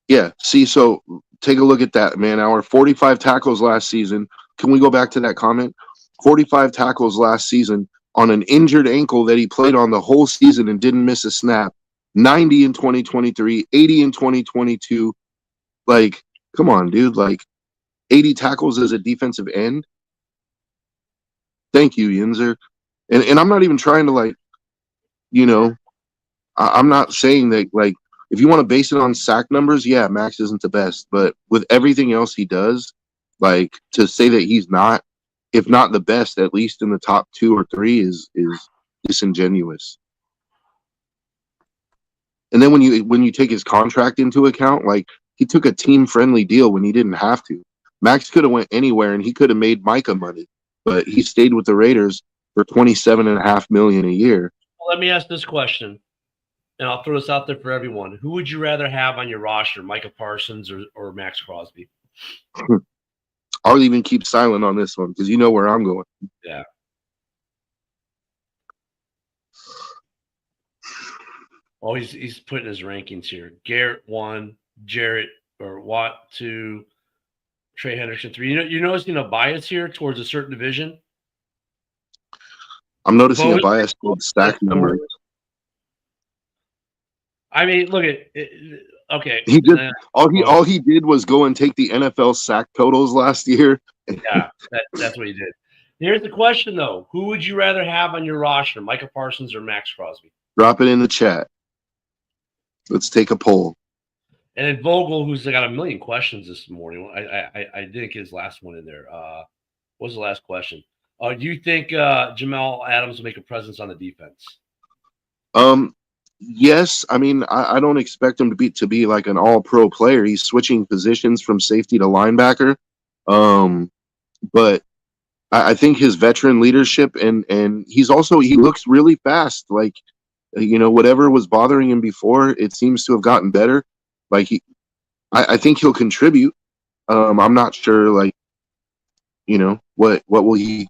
Yeah, see, so take a look at that, man. Our 45 tackles last season. Can we go back to that comment? 45 tackles last season on an injured ankle that he played on the whole season and didn't miss a snap. 90 in 2023, 80 in 2022. Like, come on, dude. Like, 80 tackles as a defensive end. Thank you, Yinzer. And I'm not even trying to, like, you know, I'm not saying that, like, if you want to base it on sack numbers, yeah, Max isn't the best. But with everything else he does, like, to say that he's not, if not the best, at least in the top 2 or 3 is disingenuous. And then when you take his contract into account, like, he took a team-friendly deal when he didn't have to. Max could have went anywhere and he could have made Micah money, but he stayed with the Raiders for $27.5 million a year. Well, let me ask this question, and I'll throw this out there for everyone. Who would you rather have on your roster, Micah Parsons or Max Crosby? I'll even keep silent on this one because you know where I'm going. Yeah. Oh, he's putting his rankings here. Garrett 1, Jarrett or Watt 2, Trey Hendrickson 3. You're noticing a bias here towards a certain division? I'm noticing a bias towards stack numbers. I mean, look at it. Okay. He did all he did was go and take the NFL sack totals last year. Yeah, that's what he did. Here's the question though: who would you rather have on your roster, Micah Parsons or Max Crosby? Drop it in the chat. Let's take a poll. And then Vogel, who's got a million questions this morning. I didn't get his last one in there. What was the last question? Do you think Jamal Adams will make a presence on the defense? Yes. I mean, I don't expect him to be like an all pro player. He's switching positions from safety to linebacker. But I think his veteran leadership and he looks really fast. Like, whatever was bothering him before, it seems to have gotten better. Like I think he'll contribute. I'm not sure, like, what will he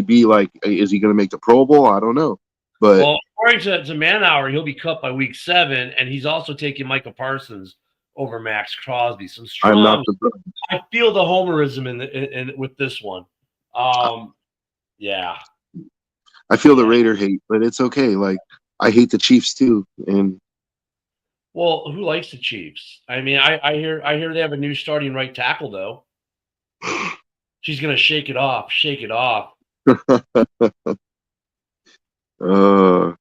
be like? Is he going to make the Pro Bowl? I don't know. But Well, according to Manhour, he'll be cut by week 7, and he's also taking Micah Parsons over Max Crosby. Some I'm not strong. surprised. I feel the homerism in with this one. Yeah. I feel the Raider hate, but it's okay. Like, I hate the Chiefs too, and Well, who likes the Chiefs? I mean, I hear they have a new starting right tackle though. She's gonna shake it off. uh, You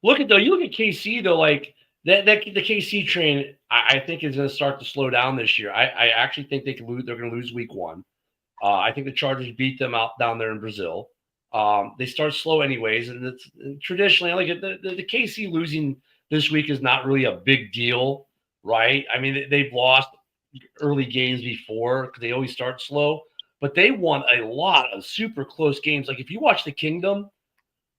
look at KC though, like that the KC train. I think is going to start to slow down this year. I actually think they can lose. They're going to lose week 1. I think the Chargers beat them out down there in Brazil. They start slow anyways, and it's traditionally like the KC losing this week is not really a big deal, right? I mean, they've lost early games before because they always start slow, but they won a lot of super close games. Like if you watch the Kingdom,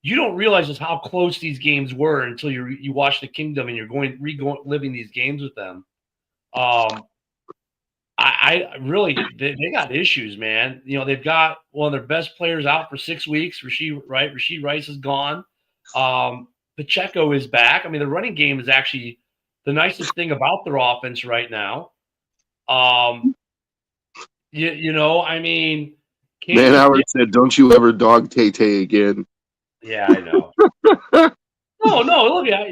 you don't realize just how close these games were until you watch the Kingdom and you're living these games with them. I really they got issues, man. They've got one of their best players out for 6 weeks. Rashid Rice is gone. Pacheco is back. I mean, the running game is actually the nicest thing about their offense right now. I mean, Man Howard said, "Don't you ever dog Tay Tay again." Yeah, I know. No, look, I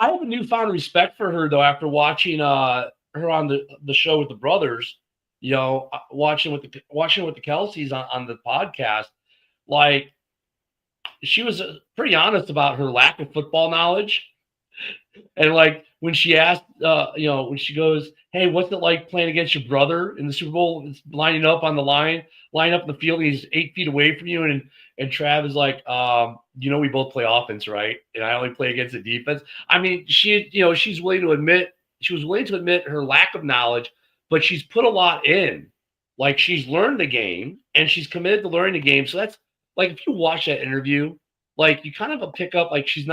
have a newfound respect for her though after watching her on the show with the brothers. Watching with the Kelseys on the podcast. Like, she was pretty honest about her lack of football knowledge, and like when she asked, when she goes, "Hey, what's it like playing against your brother in the Super Bowl? It's lining up on the line up in the field, and he's 8 feet away from you." And Trav is like, we both play offense, right? And I only play against the defense. I mean, she's willing to admit her lack of knowledge, but she's put a lot in. Like, she's learned the game and she's committed to learning the game. So that's like, if you watch that interview, like, you kind of pick up, like, she's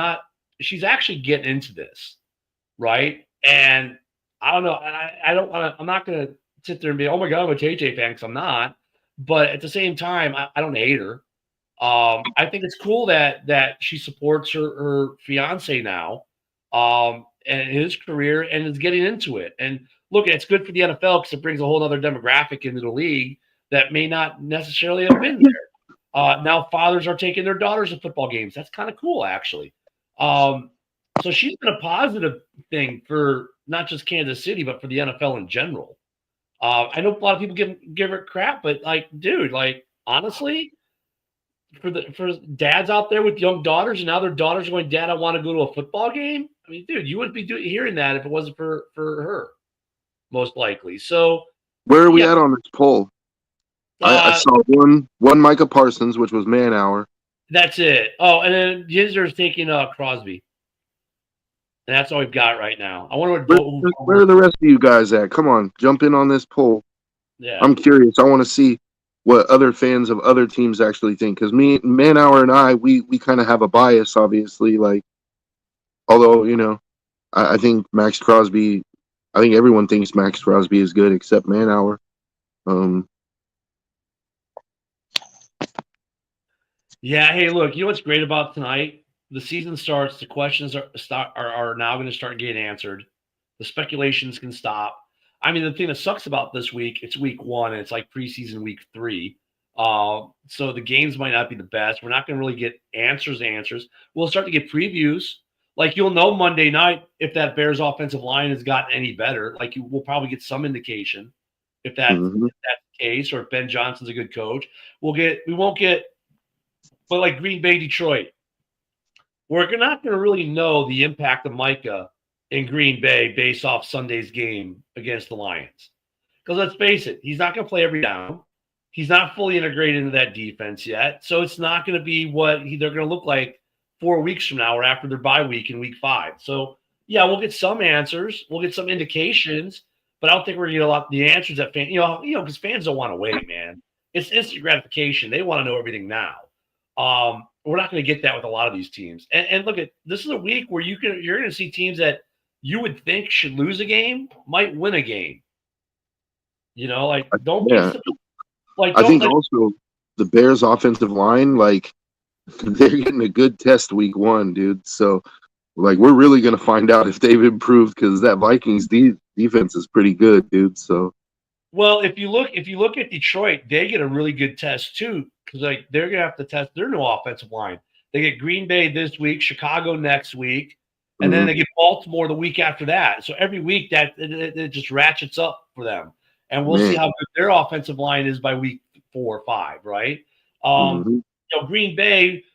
actually getting into this, right? And I don't know. I'm not going to sit there and be, oh my God, I'm a Tay-Tay fan, because I'm not. But at the same time, I don't hate her. I think it's cool that she supports her fiance now, and his career, and is getting into it. And look, it's good for the NFL because it brings a whole other demographic into the league that may not necessarily have been there. Now fathers are taking their daughters to football games. That's kind of cool, actually. So she's been a positive thing for not just Kansas City, but for the NFL in general. I know a lot of people give her crap, but like, dude, like, honestly, for dads out there with young daughters, and now their daughters are going, "Dad, I want to go to a football game." I mean, dude, you wouldn't be hearing that if it wasn't for her, most likely. So, where are we at on this poll? I saw one Micah Parsons, which was Manhour. That's it. Oh, and then Yinzer's taking Crosby. And that's all we've got right now. I wonder where are the rest of you guys at? Come on, jump in on this poll. Yeah, I'm curious. I want to see what other fans of other teams actually think, because Manhour and I, we kind of have a bias, obviously. Like, although I think Max Crosby, I think everyone thinks Max Crosby is good except Manhour. Yeah. Hey, look, you know what's great about tonight? The season starts. The questions are now going to start getting answered. The speculations can stop. I mean, the thing that sucks about this week, it's week 1, and it's like preseason week 3. So the games might not be the best. We're not going to really get answers. We'll start to get previews. Like, you'll know Monday night if that Bears offensive line has gotten any better. Like, we'll probably get some indication if that's the case, or if Ben Johnson's a good coach. We won't get, but like Green Bay, Detroit, we're not going to really know the impact of Micah in Green Bay based off Sunday's game against the Lions. Because let's face it, he's not going to play every down. He's not fully integrated into that defense yet. So it's not going to be what they're going to look like 4 weeks from now or after their bye week in week 5. So yeah, we'll get some answers, we'll get some indications, but I don't think we're gonna get a lot of the answers that fans, because fans don't want to wait, man. It's instant gratification. They want to know everything now. We're not going to get that with a lot of these teams. And look, this is a week where you're going to see teams that you would think should lose a game might win a game. Like don't Yeah. be like. I Don't, think like, also the Bears' offensive line, like they're getting a good test week 1, dude. So like we're really gonna find out if they've improved because that Vikings defense is pretty good, dude. So well, if you look at Detroit, they get a really good test too because like they're going to have to test their new offensive line. They get Green Bay this week, Chicago next week, and then they get Baltimore the week after that. So every week that it just ratchets up for them, and we'll see how good their offensive line is by week 4 or 5, right? Green Bay,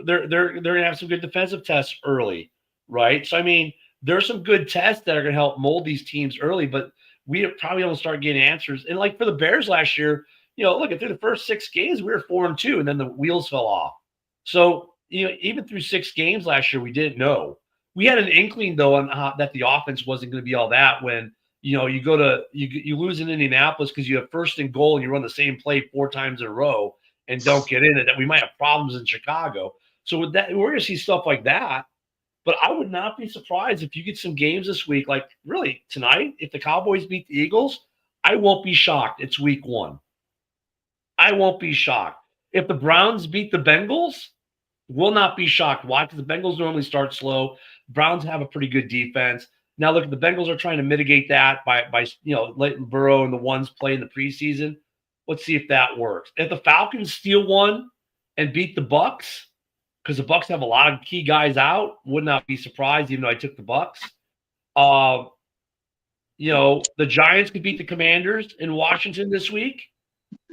they're gonna have some good defensive tests early, right? So I mean, there's some good tests that are gonna help mold these teams early, but we probably don't start getting answers. And like for the Bears last year, look at through the first 6 games, we were 4-2, and then the wheels fell off. So even through 6 games last year, we didn't know. We had an inkling though on that the offense wasn't going to be all that when you lose in Indianapolis because you have 1st and goal and you run the same play 4 times in a row and don't get in it. That we might have problems in Chicago. So with that, we're going to see stuff like that. But I would not be surprised if you get some games this week, like really tonight, if the Cowboys beat the Eagles, I won't be shocked. It's week 1. I won't be shocked. If the Browns beat the Bengals, will not be shocked. Why? Because the Bengals normally start slow. Browns have a pretty good defense. Now, look, the Bengals are trying to mitigate that by letting Burrow and the ones play in the preseason. Let's see if that works. If the Falcons steal one and beat the Bucks, because the Bucks have a lot of key guys out, would not be surprised, even though I took the Bucks. The Giants could beat the Commanders in Washington this week.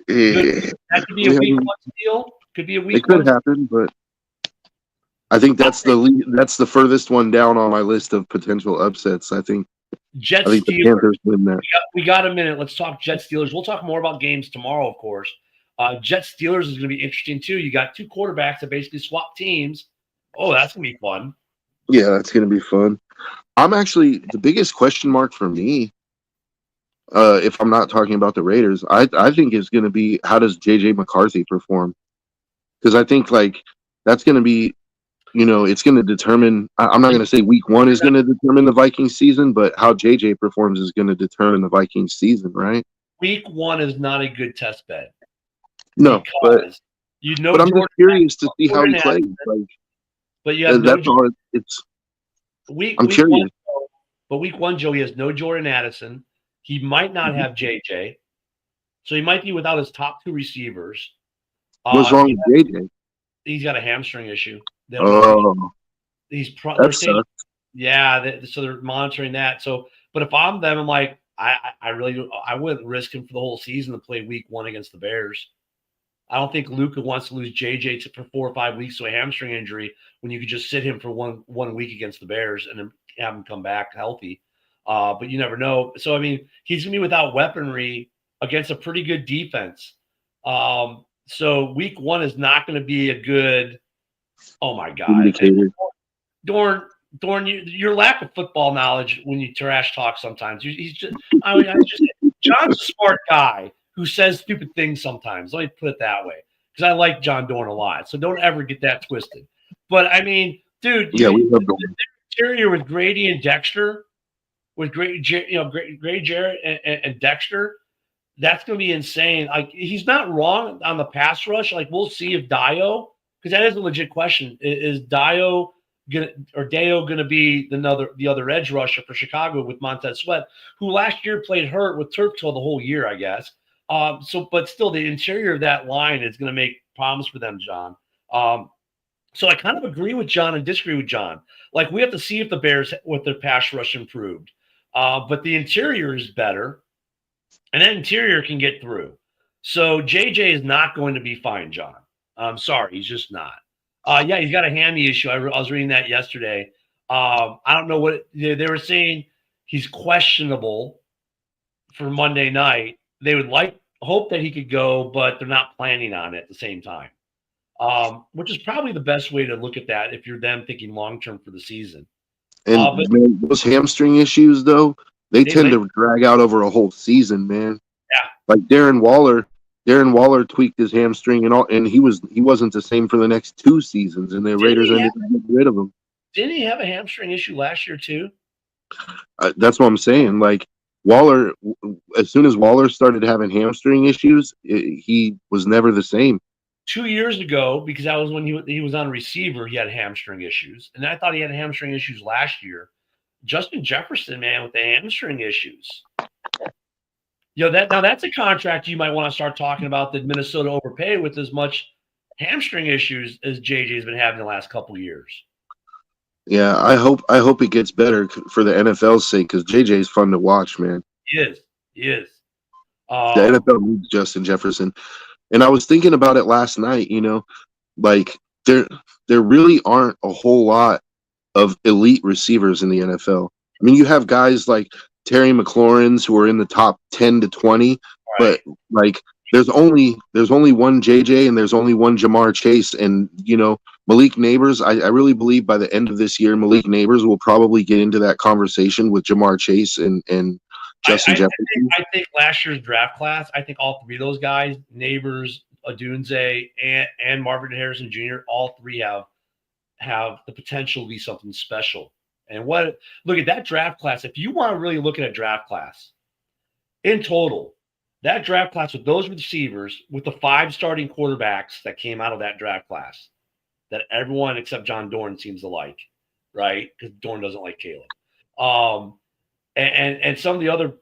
That could be a week 1 deal. Could be a week. It could happen, but I think that's the furthest one down on my list of potential upsets. I think Steelers. The Panthers win that. We got a minute. Let's talk Jets Steelers. We'll talk more about games tomorrow, of course. Jets Steelers is going to be interesting too. You got 2 quarterbacks that basically swap teams. Oh, that's going to be fun. Yeah, that's going to be fun. I'm actually the biggest question mark for me. If I'm not talking about the Raiders, I think is going to be how does JJ McCarthy perform? Because I think like that's going to be, it's going to determine. I'm not going to say week 1 is going to determine the Vikings season, but how JJ performs is going to determine the Vikings season, right? Week 1 is not a good test bed. No, but I'm just curious to see how he plays. Like, but you have that's all. I'm curious. But week 1, Joe, he has no Jordan Addison. He might not have JJ, so he might be without his top 2 receivers. What's wrong with JJ? He's got a hamstring issue. So they're monitoring that. So, but if I'm them, I'm like, I wouldn't risk him for the whole season to play week 1 against the Bears. I don't think Luka wants to lose JJ for 4 or 5 weeks to a hamstring injury when you could just sit him for one week against the Bears and then have him come back healthy. But you never know. So, I mean, he's going to be without weaponry against a pretty good defense. So week 1 is not going to be a good – oh, my God. Dorn, your lack of football knowledge when you trash talk sometimes. John's a smart guy who says stupid things sometimes. Let me put it that way, because I like John Dorn a lot. So don't ever get that twisted. But I mean, dude, we love Dorn. Interior with Grady and Dexter, with Grady Jarrett and Dexter, that's going to be insane. Like, he's not wrong on the pass rush. Like, we'll see if Dayo, because that is a legit question. Is Dayo gonna be the other edge rusher for Chicago with Montez Sweat, who last year played hurt with turf toe the whole year, I guess. But still, the interior of that line is going to make problems for them, John. So I kind of agree with John and disagree with John. Like, we have to see if the Bears with their pass rush improved. But the interior is better, and that interior can get through. So JJ is not going to be fine, John. I'm sorry, he's just not. Yeah, he's got a hammy issue. I was reading that yesterday. I don't know what they were saying. He's questionable for Monday night. They would hope that he could go, but they're not planning on it at the same time. which is probably the best way to look at that if you're then thinking long term for the season. And But man, those hamstring issues, though, they tend to drag out over a whole season, man. Yeah. Like Darren Waller tweaked his hamstring and he wasn't the same for the next 2 seasons, and the Raiders ended up getting rid of him. Didn't he have a hamstring issue last year too? That's what I'm saying. Like Waller, as soon as Waller started having hamstring issues, he was never the same. 2 years ago, because that was when he was on receiver, he had hamstring issues, and I thought he had hamstring issues last year. Justin Jefferson, man, with the hamstring issues. That's a contract you might want to start talking about that Minnesota overpaid with as much hamstring issues as JJ's been having the last couple of years. Yeah, I hope it gets better for the NFL's sake, because JJ's fun to watch, man. He is. The NFL needs Justin Jefferson. And I was thinking about it last night, like there really aren't a whole lot of elite receivers in the NFL. I mean, you have guys like Terry McLaurin's who are in the top 10 to 20, right. But like there's only one JJ and there's only one Jamar Chase, and Malik Neighbors. I really believe by the end of this year, Malik Neighbors will probably get into that conversation with Jamar Chase and Justin Jefferson. I think last year's draft class, I think all three of those guys, Neighbors, Odunze, and Marvin Harrison Jr., all three have the potential to be something special. And look at that draft class. If you want to really look at a draft class in total, that draft class with those receivers, with the 5 starting quarterbacks that came out of that draft class, that everyone except John Dorn seems to like, right? Because Dorn doesn't like Caleb. And some of the other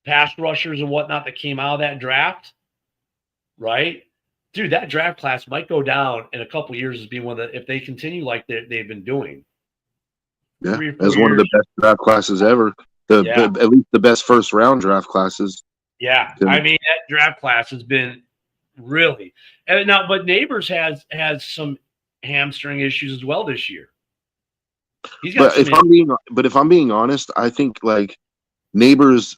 pass rushers and whatnot that came out of that draft, right? Dude, that draft class might go down in a couple of years as being one of the, if they continue like they've been doing. Yeah, as one of the best draft classes ever. At least the best first round draft classes. Yeah. I mean, that draft class has been really but Neighbors has some hamstring issues as well this year. If I'm being honest, I think like Neighbors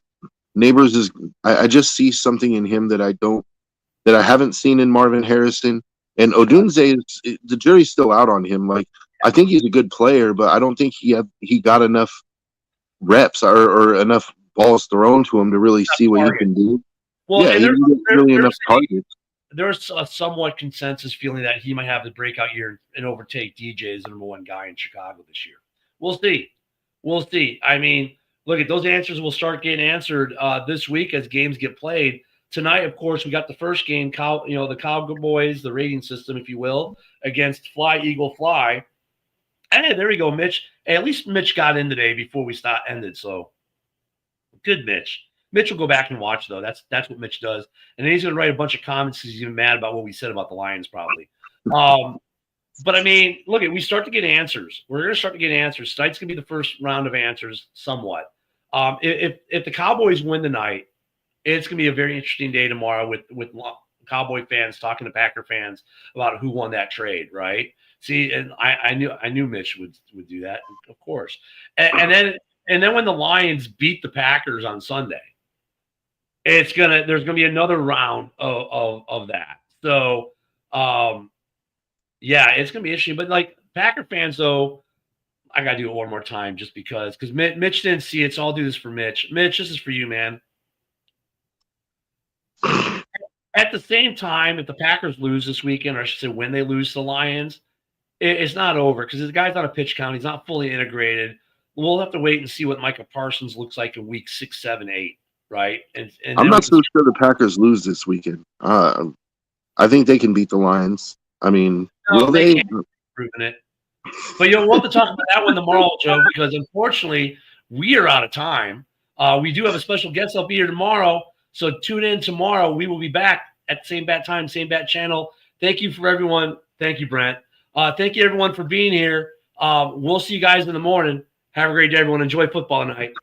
is I just see something in him that I haven't seen in Marvin Harrison, and Odunze the jury's still out on him. Like I think he's a good player, but I don't think he got enough reps or enough balls thrown to him to really see what he can do. Well, yeah, he didn't get really enough targets. There's a somewhat consensus feeling that he might have the breakout year and overtake DJ as the number 1 guy in Chicago this year. We'll see. I mean, look, at those answers will start getting answered this week as games get played. Tonight, of course, we got the first game, the Cowboys, the rating system, if you will, against Fly, Eagle, Fly. Hey, there we go, Mitch. Hey, at least Mitch got in today before we ended, so good, Mitch. Mitch will go back and watch, though. That's what Mitch does. And then he's going to write a bunch of comments because he's even mad about what we said about the Lions, probably. But, I mean, look, we start to get answers. We're going to start to get answers. Tonight's going to be the first round of answers somewhat. If the Cowboys win tonight, it's going to be a very interesting day tomorrow with Cowboy fans talking to Packer fans about who won that trade, right? See, and I knew Mitch would do that, of course. And then when the Lions beat the Packers on Sunday, there's gonna be another round of that. So it's gonna be interesting. But like Packer fans, though, I gotta do it one more time just because Mitch didn't see it, so I'll do this for Mitch. Mitch, this is for you, man. At the same time, if the Packers lose this weekend, or I should say when they lose to the Lions, it's not over because the guy's not a pitch count. He's not fully integrated. We'll have to wait and see what Micah Parsons looks like in week 6, 7, 8, right? And I'm not so sure the Packers lose this weekend. I think they can beat the Lions. I mean, will they? Can't proven it. But we'll have to talk about that one tomorrow, Joe, because unfortunately we are out of time. We do have a special guest. I'll be here tomorrow, so tune in tomorrow. We will be back at the same bat time, same bat channel. Thank you for everyone. Thank you, Brent. Thank you, everyone, for being here. We'll see you guys in the morning. Have a great day, everyone. Enjoy football tonight.